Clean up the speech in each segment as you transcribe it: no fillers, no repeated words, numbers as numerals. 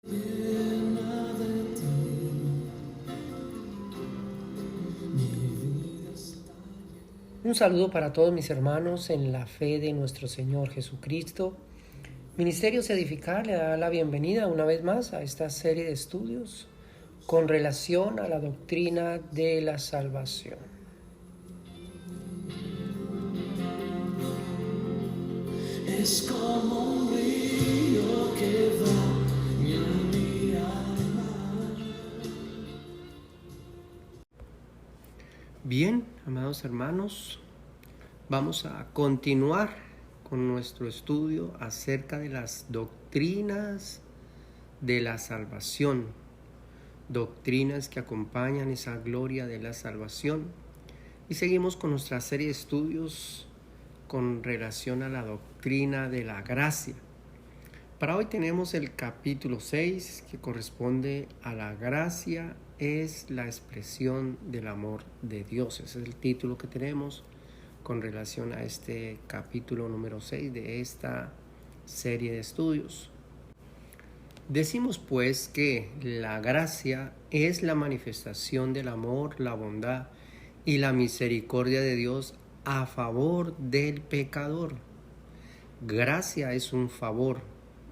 Un saludo para todos mis hermanos en la fe de nuestro Señor Jesucristo. Ministerios Edificar le da la bienvenida una vez más a esta serie de estudios con relación a la doctrina de la salvación. Es como un río que va en mi alma. Bien, amados hermanos, vamos a continuar con nuestro estudio acerca de las doctrinas de la salvación, doctrinas que acompañan esa gloria de la salvación. Y seguimos con nuestra serie de estudios con relación a la doctrina de la gracia. Para hoy tenemos el capítulo 6, que corresponde a la gracia es la expresión del amor de Dios. Ese es el título que tenemos con relación a este capítulo número 6 de esta serie de estudios. Decimos pues que la gracia es la manifestación del amor, la bondad y la misericordia de Dios a favor del pecador. Gracia es un favor,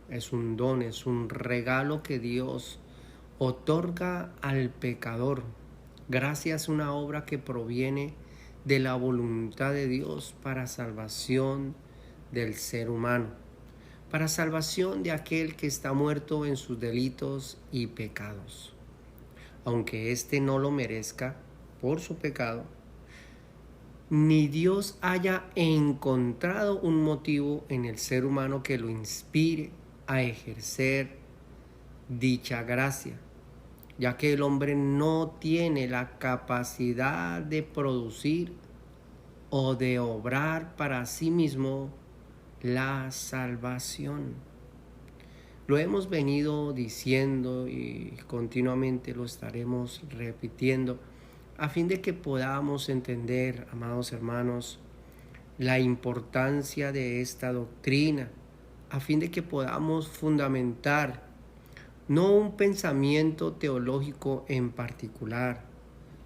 es un don, es un regalo que Dios otorga al pecador. Gracia es una obra que proviene de la voluntad de Dios para salvación del ser humano, para salvación de aquel que está muerto en sus delitos y pecados. Aunque éste no lo merezca por su pecado, ni Dios haya encontrado un motivo en el ser humano que lo inspire a ejercer dicha gracia, ya que el hombre no tiene la capacidad de producir o de obrar para sí mismo la salvación. Lo hemos venido diciendo y continuamente lo estaremos repitiendo, a fin de que podamos entender, amados hermanos, la importancia de esta doctrina, a fin de que podamos fundamentar no un pensamiento teológico en particular,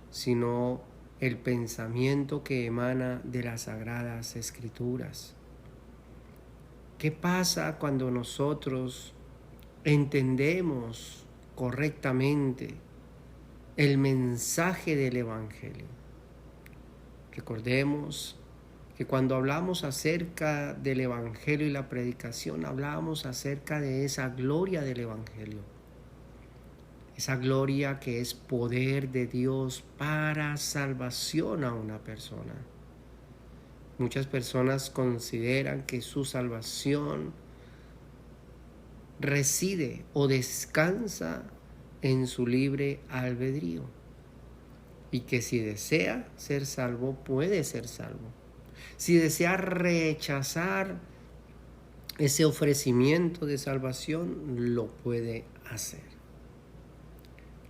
sino el pensamiento que emana de las Sagradas Escrituras. ¿Qué pasa cuando nosotros entendemos correctamente el mensaje del Evangelio? Recordemos que cuando hablamos acerca del Evangelio y la predicación, hablamos acerca de esa gloria del Evangelio. Esa gloria que es poder de Dios para salvación a una persona. Muchas personas consideran que su salvación reside o descansa en su libre albedrío, y que si desea ser salvo, puede ser salvo. Si desea rechazar ese ofrecimiento de salvación, lo puede hacer.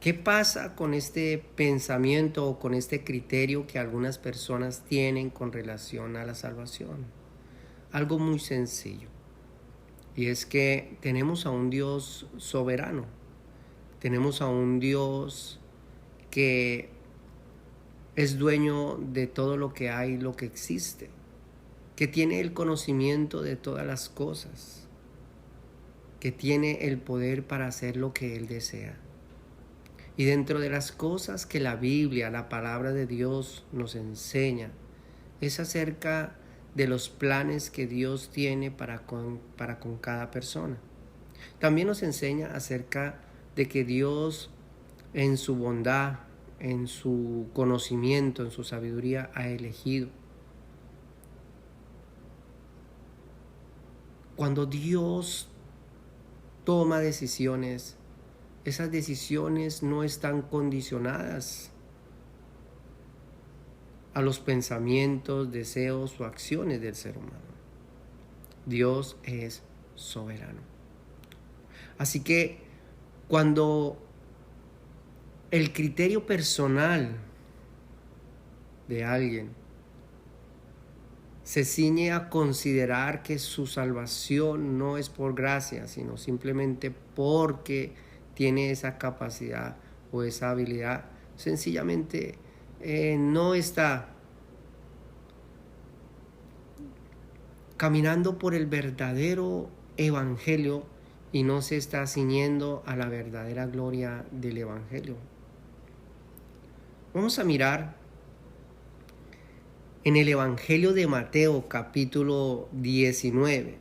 ¿Qué pasa con este pensamiento o con este criterio que algunas personas tienen con relación a la salvación? Algo muy sencillo. Y es que tenemos a un Dios soberano, tenemos a un Dios que es dueño de todo lo que hay, lo que existe, que tiene el conocimiento de todas las cosas, que tiene el poder para hacer lo que Él desea. Y dentro de las cosas que la Biblia, la palabra de Dios nos enseña, es acerca de los planes que Dios tiene para con cada persona. También nos enseña acerca de que Dios, en su bondad, en su conocimiento, en su sabiduría, ha elegido. Cuando Dios toma decisiones, esas decisiones no están condicionadas a los pensamientos, deseos o acciones del ser humano. Dios es soberano. Así que cuando el criterio personal de alguien se ciñe a considerar que su salvación no es por gracia, sino simplemente porque tiene esa capacidad o esa habilidad, sencillamente no está caminando por el verdadero evangelio y no se está ciñendo a la verdadera gloria del evangelio. Vamos a mirar en el Evangelio de Mateo capítulo 19.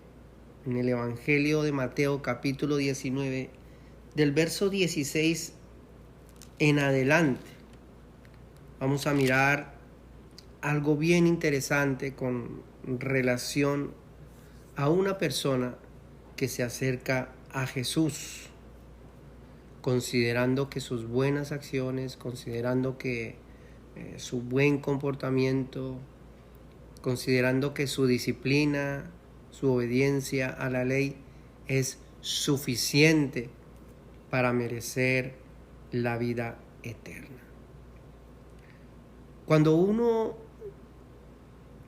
En el Evangelio de Mateo capítulo 19, del verso 16 en adelante, vamos a mirar algo bien interesante con relación a una persona que se acerca a Jesús, considerando que sus buenas acciones, considerando que su buen comportamiento, considerando que su disciplina, su obediencia a la ley es suficiente para merecer la vida eterna. Cuando uno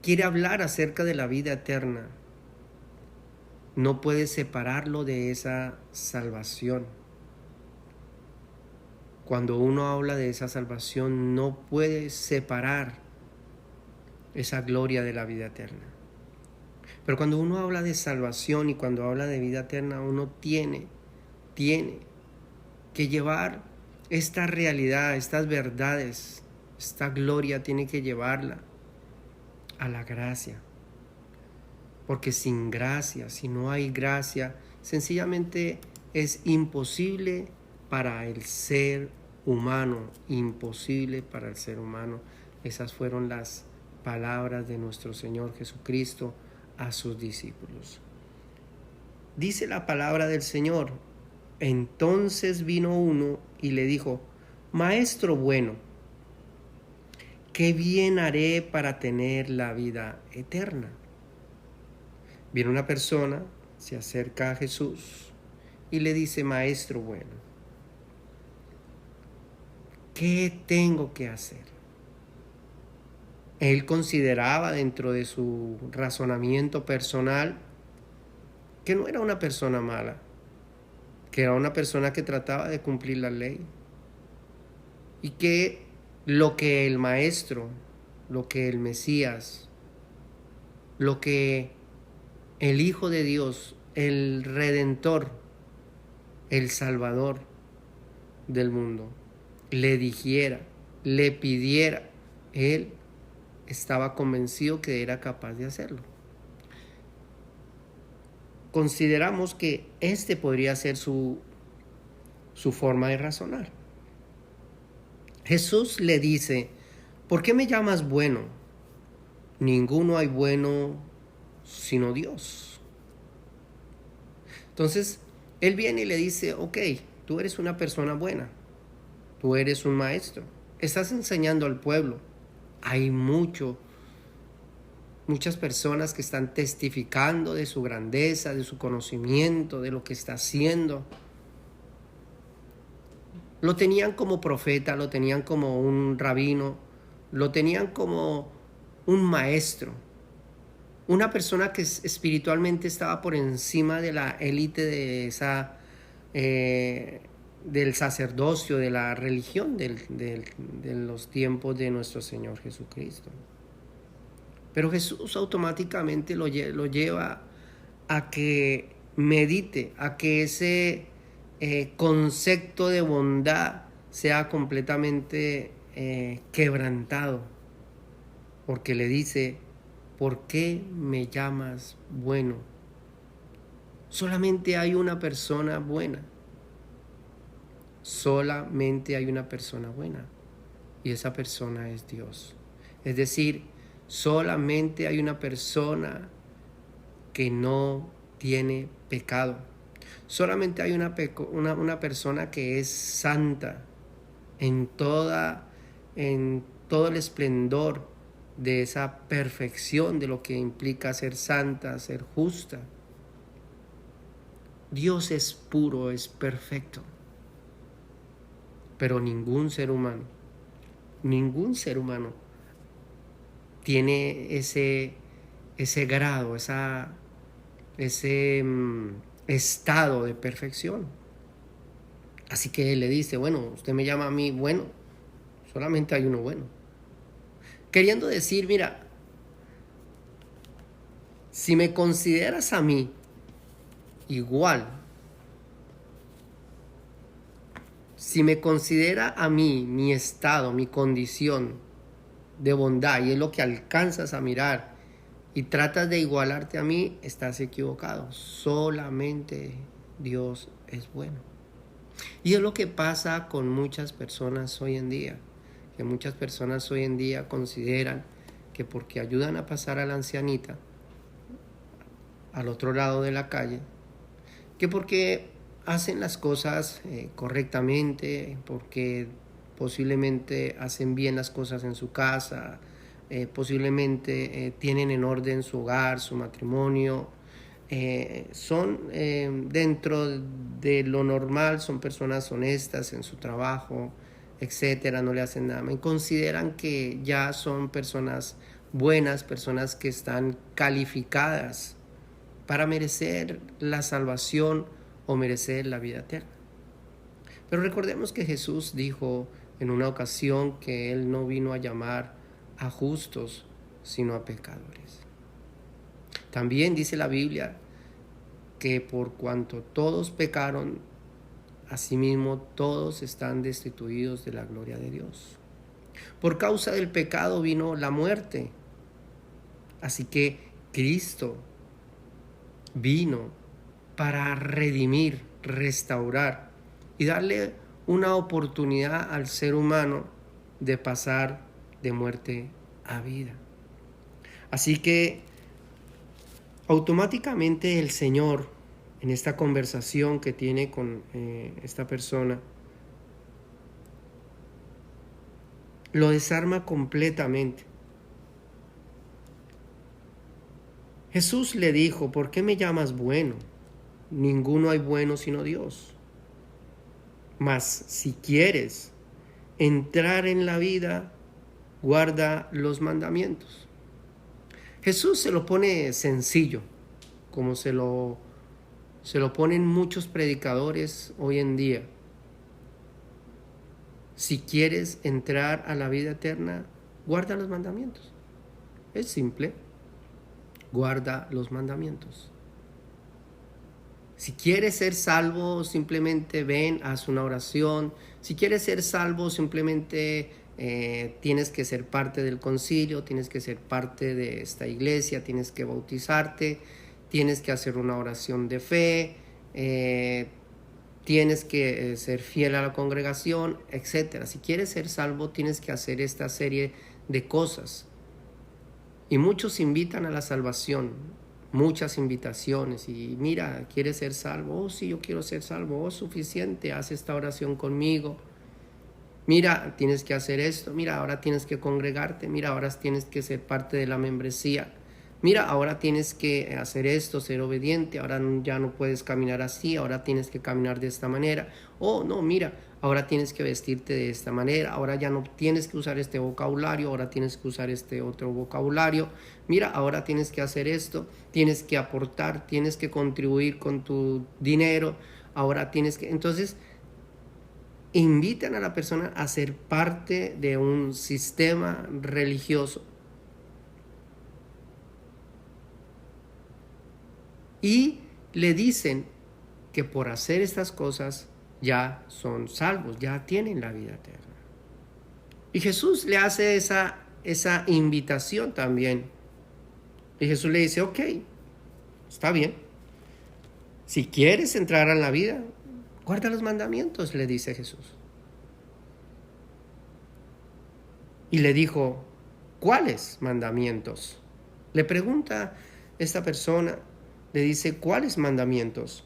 quiere hablar acerca de la vida eterna, no puede separarlo de esa salvación. Cuando uno habla de esa salvación, no puede separar esa gloria de la vida eterna. Pero cuando uno habla de salvación y cuando habla de vida eterna, uno tiene que llevar esta realidad, estas verdades, esta gloria tiene que llevarla a la gracia. Porque sin gracia, si no hay gracia, sencillamente es imposible para el ser humano, imposible para el ser humano. Esas fueron las palabras de nuestro Señor Jesucristo a sus discípulos. Dice la palabra del Señor: entonces vino uno y le dijo: Maestro bueno, ¿qué bien haré para tener la vida eterna? Viene una persona, se acerca a Jesús y le dice: Maestro bueno, ¿qué tengo que hacer? Él consideraba dentro de su razonamiento personal que no era una persona mala, que era una persona que trataba de cumplir la ley y que lo que el Maestro, lo que el Mesías, lo que el Hijo de Dios, el Redentor, el Salvador del mundo, le dijera, le pidiera, él estaba convencido que era capaz de hacerlo. Consideramos que este podría ser su forma de razonar. Jesús le dice: ¿por qué me llamas bueno? Ninguno hay bueno sino Dios. Entonces, él viene y le dice: ok, tú eres una persona buena, tú eres un maestro, estás enseñando al pueblo. Hay muchas personas que están testificando de su grandeza, de su conocimiento, de lo que está haciendo. Lo tenían como profeta, lo tenían como un rabino, lo tenían como un maestro, una persona que espiritualmente estaba por encima de la élite de del sacerdocio, de la religión de los tiempos de nuestro Señor Jesucristo. Pero Jesús automáticamente lo lleva a que medite, a que ese concepto de bondad sea completamente quebrantado, porque le dice: ¿por qué me llamas bueno? Solamente hay una persona buena. Solamente hay una persona buena. Y esa persona es Dios. Es decir, solamente hay una persona que no tiene pecado. Solamente hay una persona que es santa en todo el esplendor de esa perfección de lo que implica ser santa, ser justa. Dios es puro, es perfecto. Pero ningún ser humano tiene ese grado, ese estado de perfección. Así que le dice, bueno, usted me llama a mí bueno, solamente hay uno bueno. Queriendo decir, mira, si me consideras a mí igual, si me considera a mí mi estado, mi condición de bondad, y es lo que alcanzas a mirar, y tratas de igualarte a mí, estás equivocado. Solamente Dios es bueno. Y es lo que pasa con muchas personas hoy en día, que muchas personas hoy en día consideran que porque ayudan a pasar a la ancianita al otro lado de la calle, que porque hacen las cosas correctamente, porque posiblemente hacen bien las cosas en su casa, posiblemente tienen en orden su hogar, su matrimonio, son dentro de lo normal, son personas honestas en su trabajo, etcétera, no le hacen nada, y consideran que ya son personas buenas, personas que están calificadas para merecer la salvación o merecer la vida eterna. Pero recordemos que Jesús dijo en una ocasión que Él no vino a llamar a justos, sino a pecadores. También dice la Biblia que por cuanto todos pecaron, asimismo todos están destituidos de la gloria de Dios. Por causa del pecado vino la muerte. Así que Cristo vino para redimir, restaurar y darle una oportunidad al ser humano de pasar de muerte a vida. Así que automáticamente el Señor, en esta conversación que tiene con esta persona, lo desarma completamente. Jesús le dijo, ¿por qué me llamas bueno? Ninguno hay bueno sino Dios. Mas si quieres entrar en la vida, guarda los mandamientos. Jesús se lo pone sencillo, como se lo ponen muchos predicadores hoy en día. Si quieres entrar a la vida eterna, guarda los mandamientos. Es simple. Guarda los mandamientos. Si quieres ser salvo, simplemente ven, haz una oración. Si quieres ser salvo, simplemente tienes que ser parte del concilio, tienes que ser parte de esta iglesia, tienes que bautizarte, tienes que hacer una oración de fe, tienes que ser fiel a la congregación, etc. Si quieres ser salvo, tienes que hacer esta serie de cosas. Y muchos invitan a la salvación, muchas invitaciones. Y mira, ¿quieres ser salvo? Oh, sí, yo quiero ser salvo. Oh, suficiente, haz esta oración conmigo. Mira, tienes que hacer esto. Mira, ahora tienes que congregarte. Mira, ahora tienes que ser parte de la membresía. Mira, ahora tienes que hacer esto, ser obediente. Ahora ya no puedes caminar así, ahora tienes que caminar de esta manera. Oh, no, mira, ahora tienes que vestirte de esta manera. Ahora ya no tienes que usar este vocabulario, ahora tienes que usar este otro vocabulario. Mira, ahora tienes que hacer esto, tienes que aportar, tienes que contribuir con tu dinero. Ahora tienes que... Entonces, invitan a la persona a ser parte de un sistema religioso. Y le dicen que por hacer estas cosas ya son salvos, ya tienen la vida eterna. Y Jesús le hace esa invitación también. Y Jesús le dice, ok, está bien. Si quieres entrar en la vida, guarda los mandamientos, le dice Jesús. Y le dijo, ¿cuáles mandamientos? Le pregunta esta persona. Le dice, ¿cuáles mandamientos?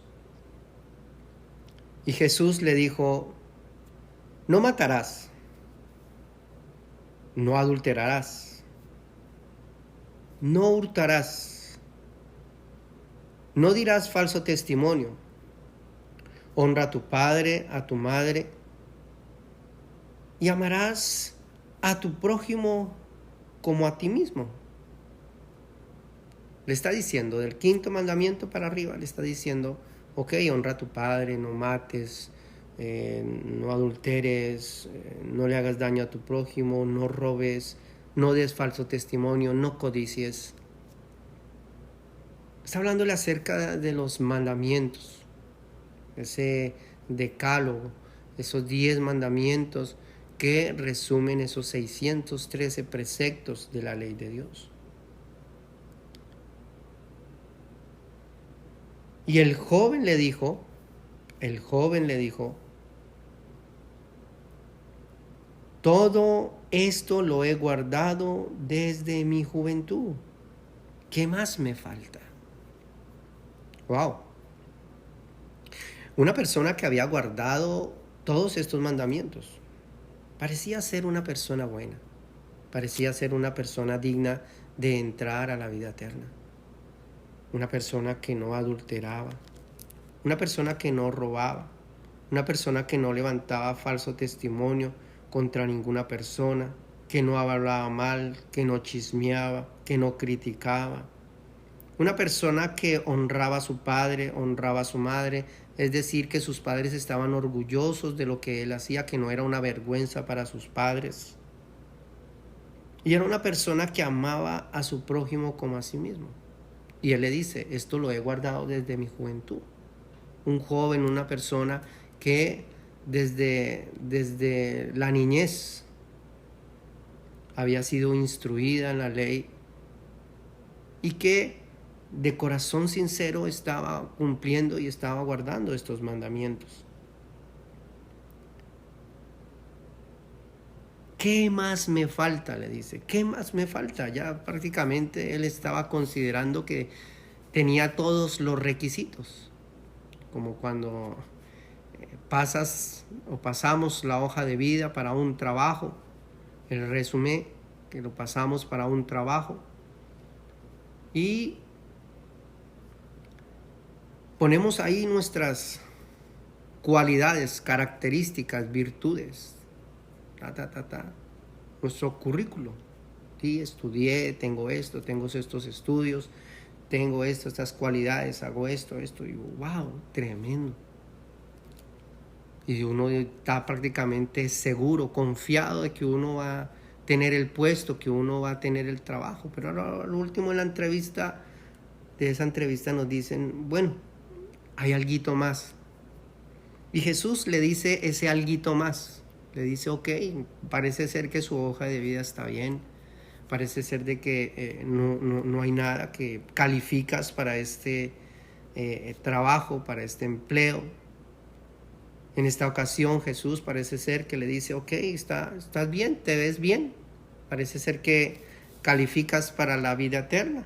Y Jesús le dijo, no matarás, no adulterarás, no hurtarás, no dirás falso testimonio, honra a tu padre, a tu madre, y amarás a tu prójimo como a ti mismo. Le está diciendo, del 5º mandamiento para arriba, le está diciendo, ok, honra a tu padre, no mates, no adulteres, no le hagas daño a tu prójimo, no robes, no des falso testimonio, no codicies. Está hablándole acerca de los mandamientos, ese decálogo, esos 10 mandamientos que resumen esos 613 preceptos de la ley de Dios. Y el joven le dijo, todo esto lo he guardado desde mi juventud. ¿Qué más me falta? Wow. Una persona que había guardado todos estos mandamientos parecía ser una persona buena, parecía ser una persona digna de entrar a la vida eterna. Una persona que no adulteraba, una persona que no robaba, una persona que no levantaba falso testimonio contra ninguna persona, que no hablaba mal, que no chismeaba, que no criticaba. Una persona que honraba a su padre, honraba a su madre, es decir, que sus padres estaban orgullosos de lo que él hacía, que no era una vergüenza para sus padres. Y era una persona que amaba a su prójimo como a sí mismo. Y él le dice, esto lo he guardado desde mi juventud. Un joven, una persona que desde la niñez había sido instruida en la ley y que de corazón sincero estaba cumpliendo y estaba guardando estos mandamientos. ¿Qué más me falta? Le dice. ¿Qué más me falta? Ya prácticamente él estaba considerando que tenía todos los requisitos. Como cuando pasamos la hoja de vida para un trabajo, el resumen que lo pasamos para un trabajo y ponemos ahí nuestras cualidades, características, virtudes, nuestro currículo. Sí, estudié, tengo esto, tengo estos estudios, tengo estas cualidades, hago esto, y wow, tremendo. Y uno está prácticamente seguro, confiado de que uno va a tener el puesto, que uno va a tener el trabajo. Pero ahora, lo último de esa entrevista nos dicen, bueno, hay alguito más. Y Jesús le dice ese alguito más. Le dice, ok, parece ser que su hoja de vida está bien. Parece ser de que no hay nada que calificas para este trabajo, para este empleo. En esta ocasión Jesús parece ser que le dice, ok, estás bien, te ves bien. Parece ser que calificas para la vida eterna.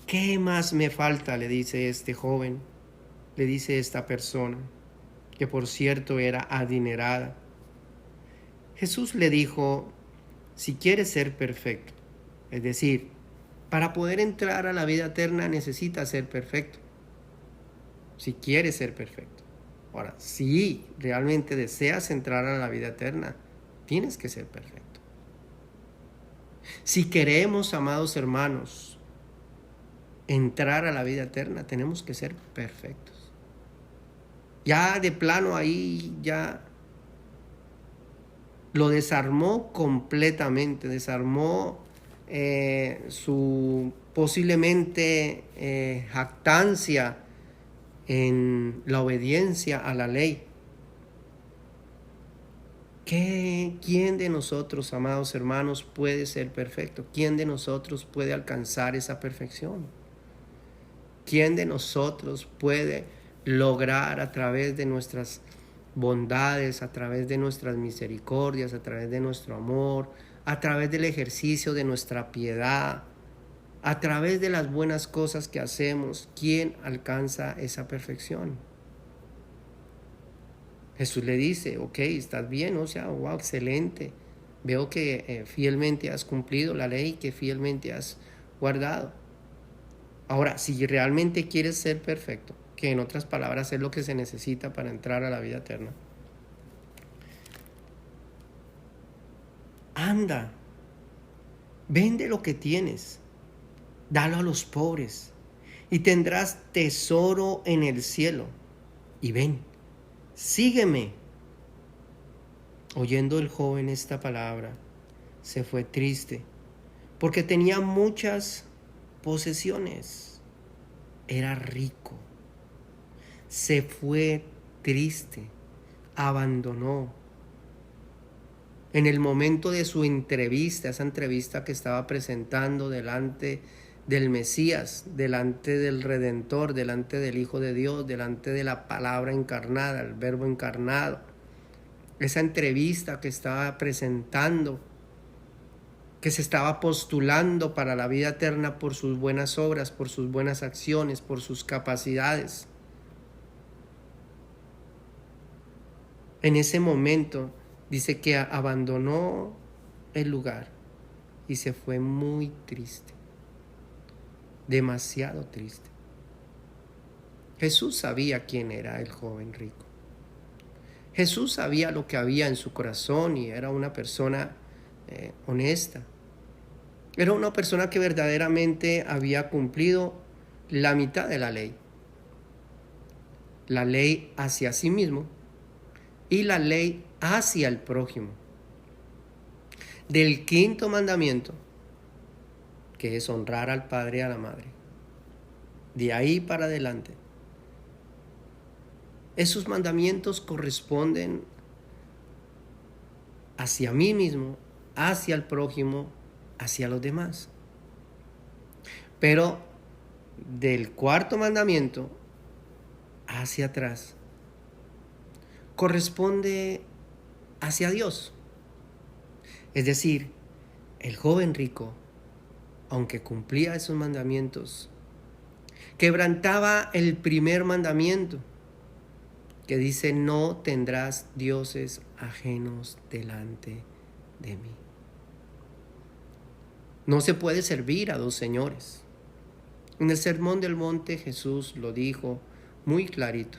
¿Qué más me falta? Le dice este joven, le dice esta persona, que por cierto era adinerada. Jesús le dijo, si quieres ser perfecto, es decir, para poder entrar a la vida eterna necesitas ser perfecto. Si quieres ser perfecto. Ahora, si realmente deseas entrar a la vida eterna, tienes que ser perfecto. Si queremos, amados hermanos, entrar a la vida eterna, tenemos que ser perfectos. Ya de plano ahí ya lo desarmó completamente, desarmó su posiblemente jactancia en la obediencia a la ley. ¿Quién de nosotros, amados hermanos, puede ser perfecto? ¿Quién de nosotros puede alcanzar esa perfección? ¿Quién de nosotros puede lograr a través de nuestras bondades, a través de nuestras misericordias, a través de nuestro amor, a través del ejercicio de nuestra piedad, a través de las buenas cosas que hacemos, quién alcanza esa perfección? Jesús le dice, ok, estás bien, o sea, wow, excelente. Veo que fielmente has cumplido la ley, que fielmente has guardado. Ahora, si realmente quieres ser perfecto, que en otras palabras es lo que se necesita para entrar a la vida eterna, anda, vende lo que tienes, dalo a los pobres y tendrás tesoro en el cielo. Y ven, sígueme. Oyendo el joven esta palabra, se fue triste, porque tenía muchas posesiones. Era rico. Se fue triste, abandonó. En el momento de su entrevista, esa entrevista que estaba presentando delante del Mesías, delante del Redentor, delante del Hijo de Dios, delante de la palabra encarnada, el Verbo encarnado, esa entrevista que estaba presentando, que se estaba postulando para la vida eterna por sus buenas obras, por sus buenas acciones, por sus capacidades. En ese momento dice que abandonó el lugar y se fue muy triste, demasiado triste. Jesús sabía quién era el joven rico. Jesús sabía lo que había en su corazón y era una persona honesta. Era una persona que verdaderamente había cumplido la mitad de la ley. La ley hacia sí mismo y la ley hacia el prójimo. Del quinto mandamiento, que es honrar al padre y a la madre. De ahí para adelante. Esos mandamientos corresponden hacia mí mismo, hacia el prójimo, hacia los demás. Pero del cuarto mandamiento hacia atrás corresponde hacia Dios. Es decir, el joven rico, aunque cumplía esos mandamientos, quebrantaba el primer mandamiento, que dice: no tendrás dioses ajenos delante de mí. No se puede servir a dos señores. En el Sermón del Monte Jesús lo dijo muy clarito.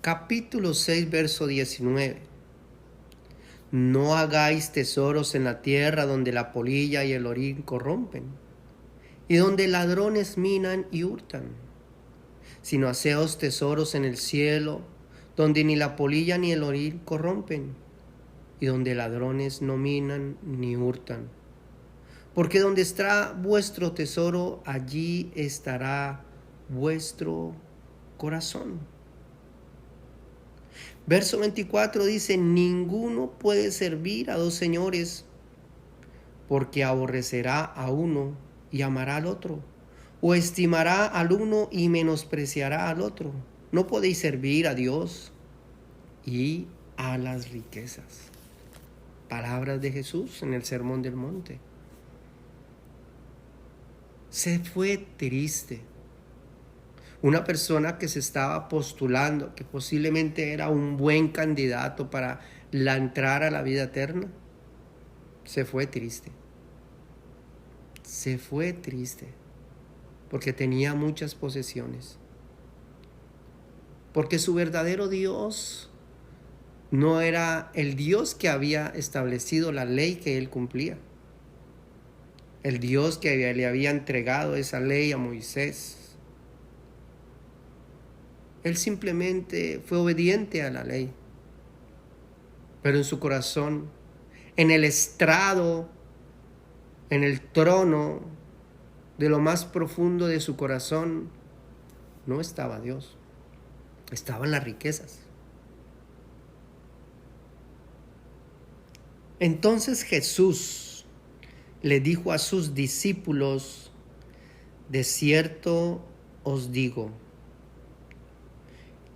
Capítulo 6, verso 19. No hagáis tesoros en la tierra donde la polilla y el orín corrompen, y donde ladrones minan y hurtan, sino haceos tesoros en el cielo, donde ni la polilla ni el orín corrompen, y donde ladrones no minan ni hurtan. Porque donde está vuestro tesoro, allí estará vuestro corazón. Verso 24 dice: ninguno puede servir a dos señores, porque aborrecerá a uno y amará al otro, o estimará al uno y menospreciará al otro. No podéis servir a Dios y a las riquezas. Palabras de Jesús en el Sermón del Monte. Se fue triste. Una persona que se estaba postulando, que posiblemente era un buen candidato para entrar a la vida eterna, se fue triste. Se fue triste porque tenía muchas posesiones. Porque su verdadero Dios no era el Dios que había establecido la ley que él cumplía. El Dios que le había entregado esa ley a Moisés. Él simplemente fue obediente a la ley. Pero en su corazón, en el estrado, en el trono de lo más profundo de su corazón, no estaba Dios. Estaban las riquezas. Entonces Jesús le dijo a sus discípulos: de cierto os digo,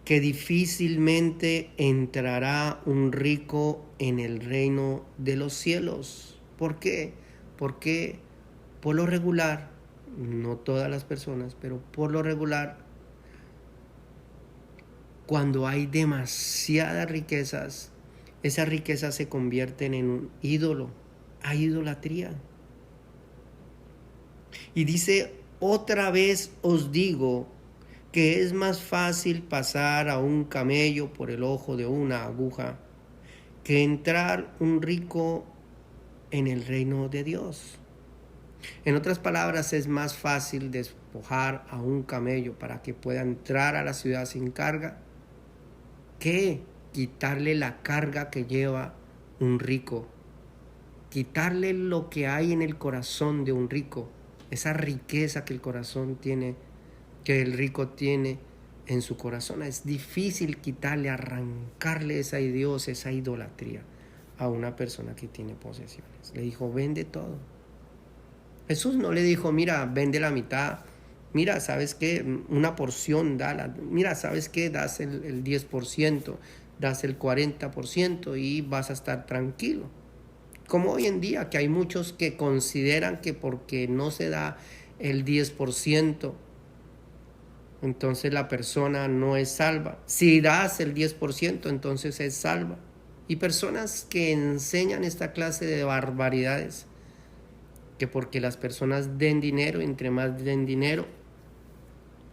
que difícilmente entrará un rico en el reino de los cielos. ¿Por qué? Porque por lo regular, no todas las personas, pero por lo regular, cuando hay demasiadas riquezas, esas riquezas se convierten en un ídolo. Hay idolatría. Y dice: otra vez os digo que es más fácil pasar a un camello por el ojo de una aguja que entrar un rico en el reino de Dios. En otras palabras, es más fácil despojar a un camello para que pueda entrar a la ciudad sin carga que quitarle la carga que lleva un rico, quitarle lo que hay en el corazón de un rico, esa riqueza que el corazón tiene, que el rico tiene en su corazón. Es difícil quitarle, arrancarle esa Dios, esa idolatría a una persona que tiene posesiones. Le dijo, vende todo. Jesús no le dijo, mira, vende la mitad, mira, ¿sabes qué? Una porción, dala, mira, ¿sabes qué? Das el 10%, das el 40% y vas a estar tranquilo. Como hoy en día, que hay muchos que consideran que porque no se da el 10%, entonces la persona no es salva. Si das el 10%, entonces es salva. Y personas que enseñan esta clase de barbaridades, que porque las personas den dinero, entre más den dinero,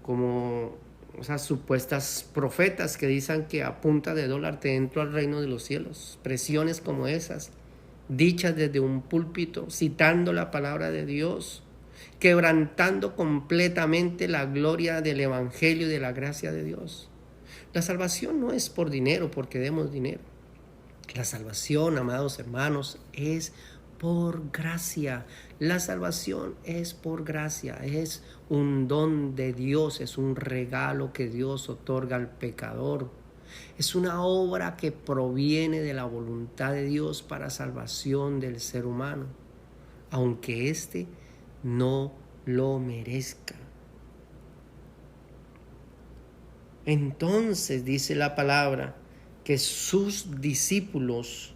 como esas supuestas profetas que dicen que a punta de dólar te entro al reino de los cielos, presiones como esas, dichas desde un púlpito, citando la palabra de Dios, quebrantando completamente la gloria del evangelio y de la gracia de Dios. La salvación no es por dinero, porque demos dinero. La salvación, amados hermanos, es por gracia. La salvación es por gracia, es un don de Dios, es un regalo que Dios otorga al pecador. Es una obra que proviene de la voluntad de Dios para salvación del ser humano, aunque éste no lo merezca. Entonces dice la palabra que sus discípulos,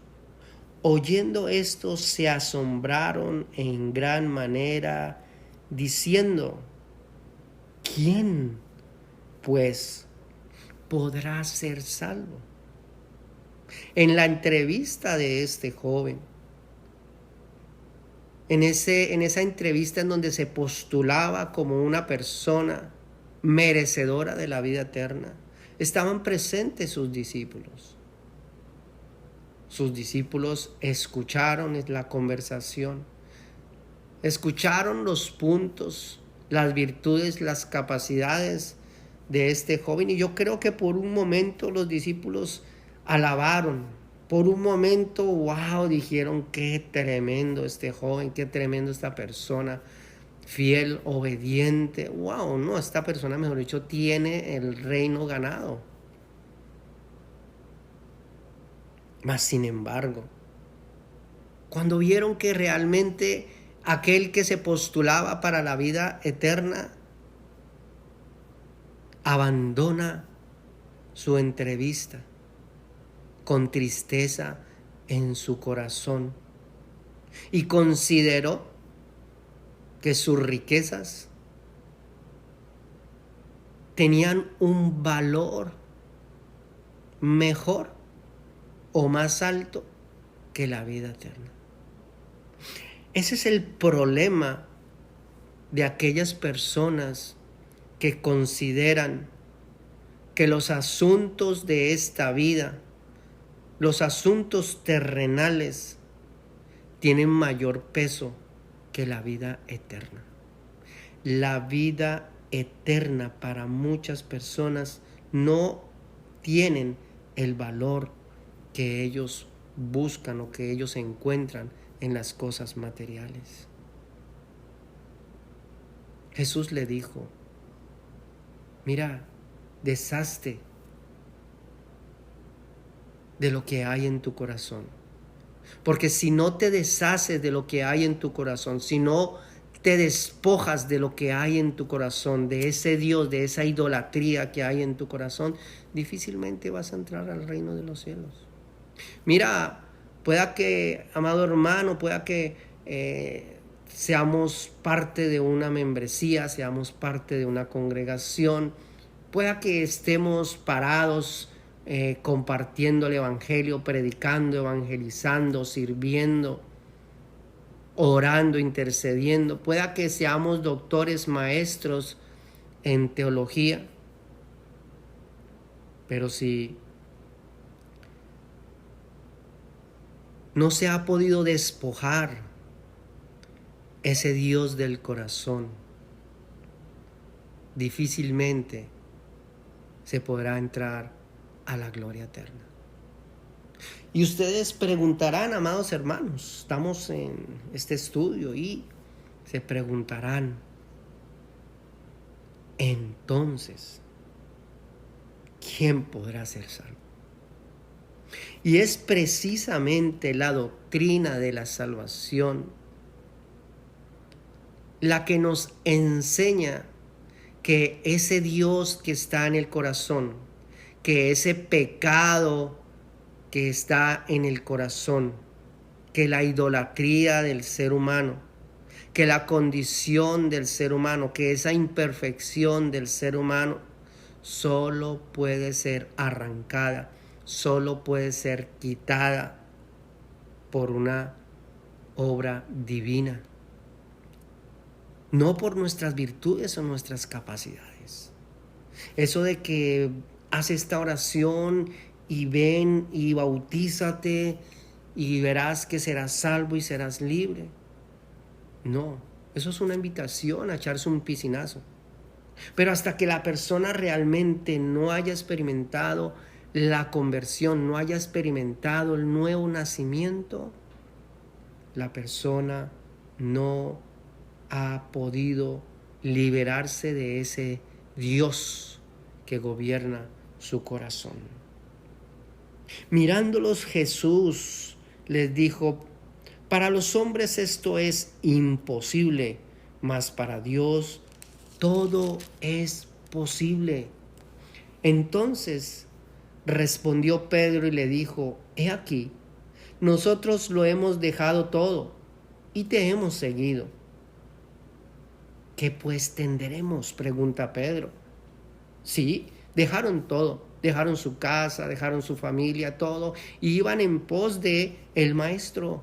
oyendo esto, se asombraron en gran manera, diciendo, ¿quién, pues, podrá ser salvo? En la entrevista de este joven, en esa entrevista en donde se postulaba como una persona merecedora de la vida eterna, estaban presentes sus discípulos. Sus discípulos escucharon la conversación, escucharon los puntos, las virtudes, las capacidades de este joven, y yo creo que por un momento los discípulos alabaron, por un momento, wow, dijeron, qué tremendo este joven, qué tremendo esta persona, fiel, obediente, wow, no, esta persona, mejor dicho, tiene el reino ganado. Mas sin embargo, cuando vieron que realmente aquel que se postulaba para la vida eterna abandona su entrevista con tristeza en su corazón y consideró que sus riquezas tenían un valor mejor o más alto que la vida eterna. Ese es el problema de aquellas personas que consideran que los asuntos de esta vida, los asuntos terrenales, tienen mayor peso que la vida eterna. La vida eterna para muchas personas no tienen el valor que ellos buscan o que ellos encuentran en las cosas materiales. Jesús le dijo, mira, deshazte de lo que hay en tu corazón. Porque si no te deshaces de lo que hay en tu corazón, si no te despojas de lo que hay en tu corazón, de ese Dios, de esa idolatría que hay en tu corazón, difícilmente vas a entrar al reino de los cielos. Mira, pueda que, amado hermano, pueda que seamos parte de una membresía, seamos parte de una congregación, pueda que estemos parados compartiendo el evangelio, predicando, evangelizando, sirviendo, orando, intercediendo, pueda que seamos doctores, maestros en teología, pero si no se ha podido despojar ese Dios del corazón, difícilmente se podrá entrar a la gloria eterna. Y ustedes preguntarán, amados hermanos, estamos en este estudio y se preguntarán, entonces, ¿quién podrá ser salvo? Y es precisamente la doctrina de la salvación la que nos enseña que ese Dios que está en el corazón, que ese pecado que está en el corazón, que la idolatría del ser humano, que la condición del ser humano, que esa imperfección del ser humano solo puede ser arrancada, solo puede ser quitada por una obra divina, no por nuestras virtudes o nuestras capacidades. Eso de que haz esta oración y ven y bautízate y verás que serás salvo y serás libre. No, eso es una invitación a echarse un piscinazo. Pero hasta que la persona realmente no haya experimentado la conversión, no haya experimentado el nuevo nacimiento, la persona no ha podido liberarse de ese Dios que gobierna su corazón. Mirándolos, Jesús les dijo: para los hombres esto es imposible, mas para Dios todo es posible. Entonces respondió Pedro y le dijo: he aquí, nosotros lo hemos dejado todo y te hemos seguido. ¿Qué pues tendremos?, pregunta Pedro. Sí, dejaron todo, dejaron su casa, dejaron su familia, todo, y iban en pos de el maestro.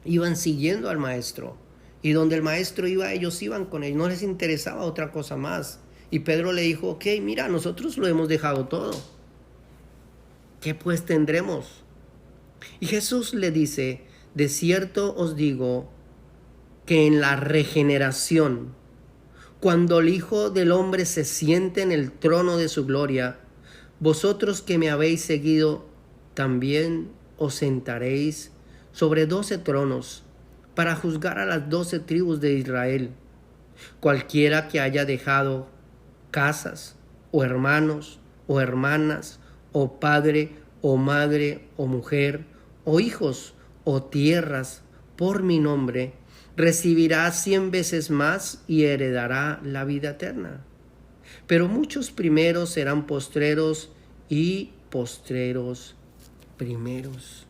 Iban siguiendo al maestro. Y donde el maestro iba, ellos iban con él. No les interesaba otra cosa más. Y Pedro le dijo: ok, mira, nosotros lo hemos dejado todo. ¿Qué pues tendremos? Y Jesús le dice: de cierto os digo que en la regeneración, cuando el Hijo del Hombre se siente en el trono de su gloria, vosotros que me habéis seguido, también os sentaréis sobre 12 tronos para juzgar a las 12 tribus de Israel. Cualquiera que haya dejado casas, o hermanos, o hermanas, o padre, o madre, o mujer, o hijos, o tierras, por mi nombre, recibirá 100 veces más y heredará la vida eterna. Pero muchos primeros serán postreros y postreros primeros.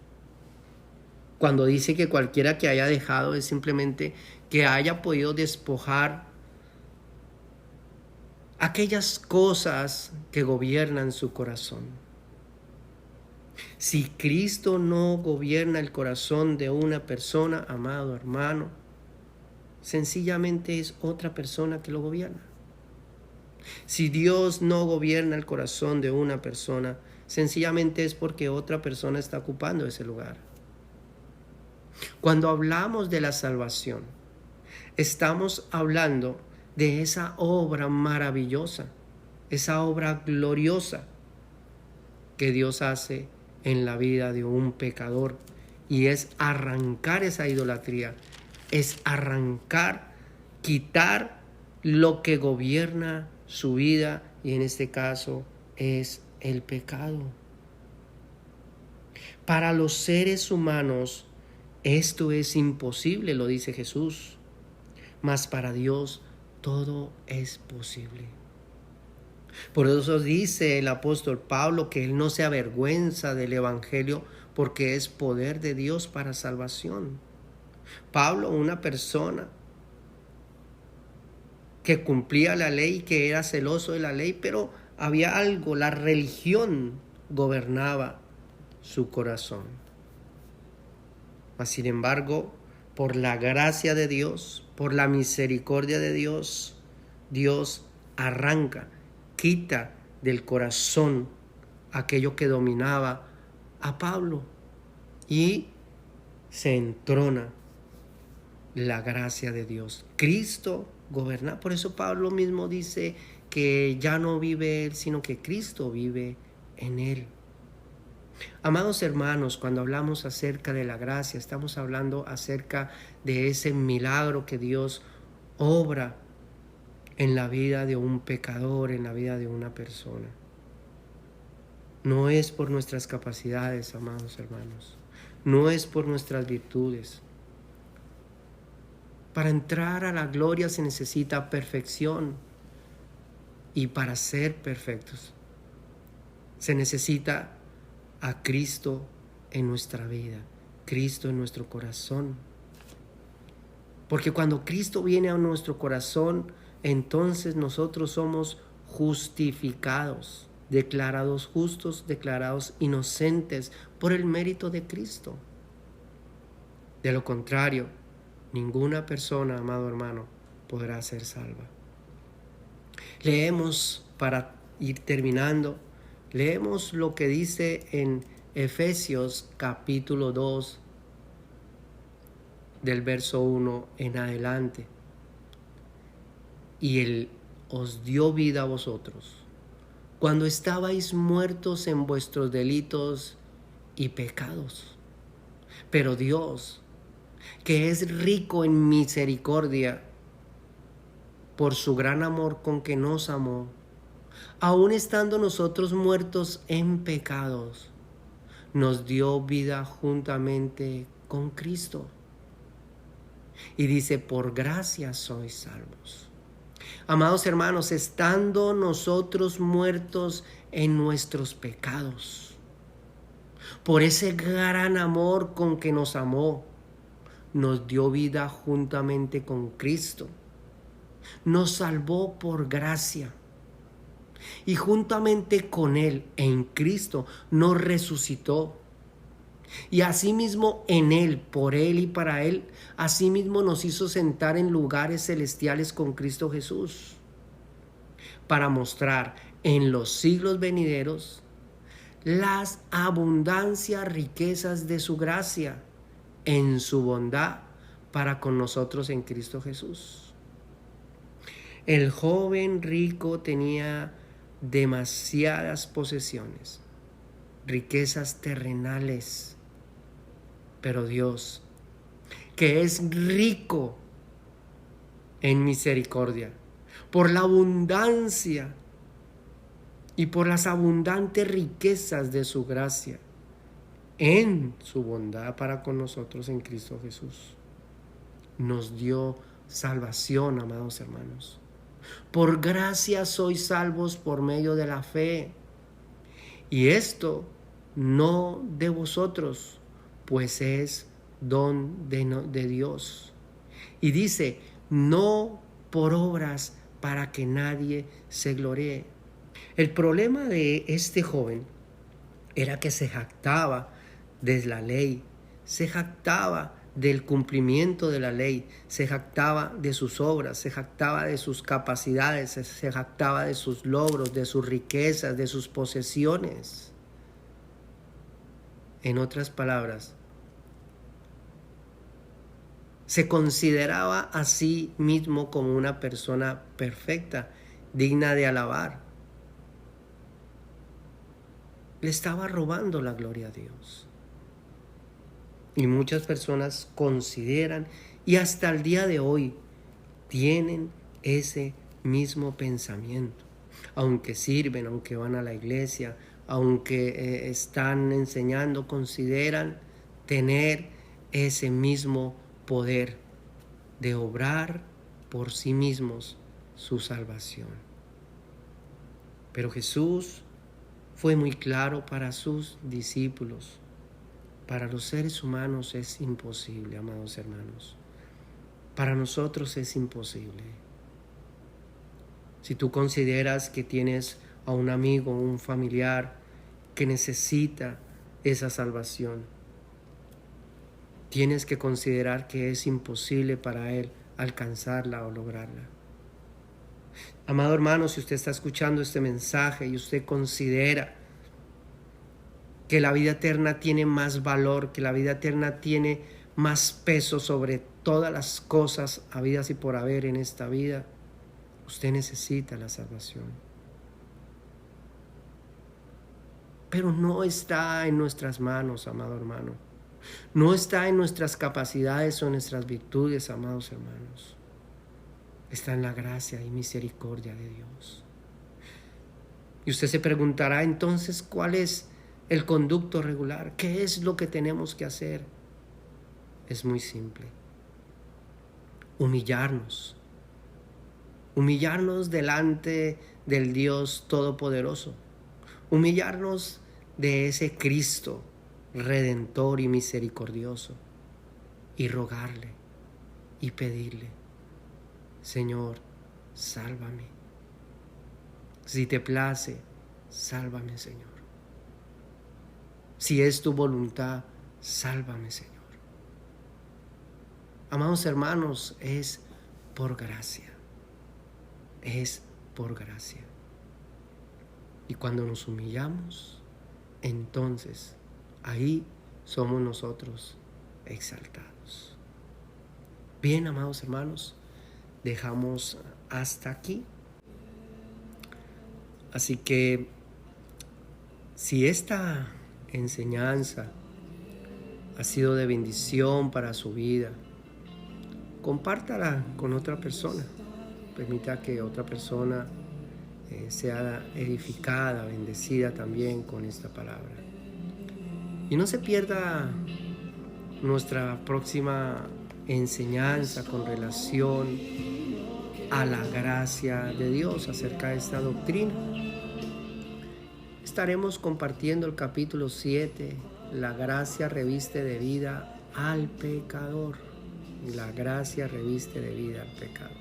Cuando dice que cualquiera que haya dejado, es simplemente que haya podido despojar aquellas cosas que gobiernan su corazón. Si Cristo no gobierna el corazón de una persona, amado hermano, sencillamente es otra persona que lo gobierna. Si Dios no gobierna el corazón de una persona, sencillamente es porque otra persona está ocupando ese lugar. Cuando hablamos de la salvación, estamos hablando de esa obra maravillosa, esa obra gloriosa que Dios hace en la vida de un pecador, y es arrancar esa idolatría, es arrancar, quitar lo que gobierna su vida, y en este caso es el pecado. Para los seres humanos esto es imposible, lo dice Jesús, mas para Dios todo es posible. Por eso dice el apóstol Pablo que él no se avergüenza del evangelio, porque es poder de Dios para salvación. Pablo, una persona que cumplía la ley, que era celoso de la ley, pero había algo, la religión gobernaba su corazón. Mas sin embargo, por la gracia de Dios, por la misericordia de Dios, Dios arranca, quita del corazón aquello que dominaba a Pablo y se entrona la gracia de Dios. Cristo gobierna. Por eso Pablo mismo dice que ya no vive él, sino que Cristo vive en él. Amados hermanos, cuando hablamos acerca de la gracia, estamos hablando acerca de ese milagro que Dios obra en la vida de un pecador, en la vida de una persona. No es por nuestras capacidades, amados hermanos. No es por nuestras virtudes. Para entrar a la gloria se necesita perfección. Y para ser perfectos se necesita a Cristo en nuestra vida, Cristo en nuestro corazón. Porque cuando Cristo viene a nuestro corazón, entonces nosotros somos justificados, declarados justos, declarados inocentes por el mérito de Cristo. De lo contrario, ninguna persona, amado hermano, podrá ser salva. Leemos, para ir terminando, leemos lo que dice en Efesios capítulo 2, del verso 1 en adelante. Y Él os dio vida a vosotros, cuando estabais muertos en vuestros delitos y pecados. Pero Dios, que es rico en misericordia, por su gran amor con que nos amó, aun estando nosotros muertos en pecados, nos dio vida juntamente con Cristo. Y dice, por gracia sois salvos. Amados hermanos, estando nosotros muertos en nuestros pecados, por ese gran amor con que nos amó, nos dio vida juntamente con Cristo. Nos salvó por gracia. Y juntamente con Él, en Cristo, nos resucitó. Y asimismo en Él, por Él y para Él, asimismo nos hizo sentar en lugares celestiales con Cristo Jesús, para mostrar en los siglos venideros las abundancias riquezas de su gracia, en su bondad para con nosotros en Cristo Jesús. El joven rico tenía demasiadas posesiones, riquezas terrenales, pero Dios, que es rico en misericordia, por la abundancia y por las abundantes riquezas de su gracia, en su bondad para con nosotros en Cristo Jesús, nos dio salvación, amados hermanos. Por gracia sois salvos por medio de la fe. Y esto no de vosotros, pues es don de Dios. Y dice, no por obras para que nadie se gloree. El problema de este joven era que se jactaba de la ley, se jactaba del cumplimiento de la ley, se jactaba de sus obras, se jactaba de sus capacidades, se jactaba de sus logros, de sus riquezas, de sus posesiones. En otras palabras, se consideraba a sí mismo como una persona perfecta, digna de alabar. Le estaba robando la gloria a Dios. Y muchas personas consideran, y hasta el día de hoy, tienen ese mismo pensamiento. Aunque sirven, aunque van a la iglesia, aunque están enseñando, consideran tener ese mismo poder de obrar por sí mismos su salvación. Pero Jesús fue muy claro para sus discípulos. Para los seres humanos es imposible, amados hermanos. Para nosotros es imposible. Si tú consideras que tienes a un amigo, un familiar que necesita esa salvación, tienes que considerar que es imposible para él alcanzarla o lograrla. Amado hermano, si usted está escuchando este mensaje y usted considera que la vida eterna tiene más valor, que la vida eterna tiene más peso sobre todas las cosas habidas y por haber en esta vida, usted necesita la salvación. Pero no está en nuestras manos, amado hermano. No está en nuestras capacidades o en nuestras virtudes, amados hermanos. Está en la gracia y misericordia de Dios. Y usted se preguntará entonces, ¿cuál es el conducto regular? ¿Qué es lo que tenemos que hacer? Es muy simple. Humillarnos. Humillarnos delante del Dios Todopoderoso. Humillarnos de ese Cristo redentor y misericordioso. Y rogarle y pedirle: Señor, sálvame. Si te place, sálvame, Señor. Si es tu voluntad, sálvame, Señor. Amados hermanos, es por gracia. Es por gracia. Y cuando nos humillamos, entonces ahí somos nosotros exaltados. Bien, amados hermanos, dejamos hasta aquí. Así que si esta enseñanza ha sido de bendición para su vida, compártala con otra persona. Permita que otra persona sea edificada, bendecida también con esta palabra. Y no se pierda nuestra próxima enseñanza con relación a la gracia de Dios acerca de esta doctrina. Estaremos compartiendo el capítulo 7, la gracia reviste de vida al pecador. La gracia reviste de vida al pecador.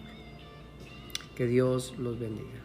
Que Dios los bendiga.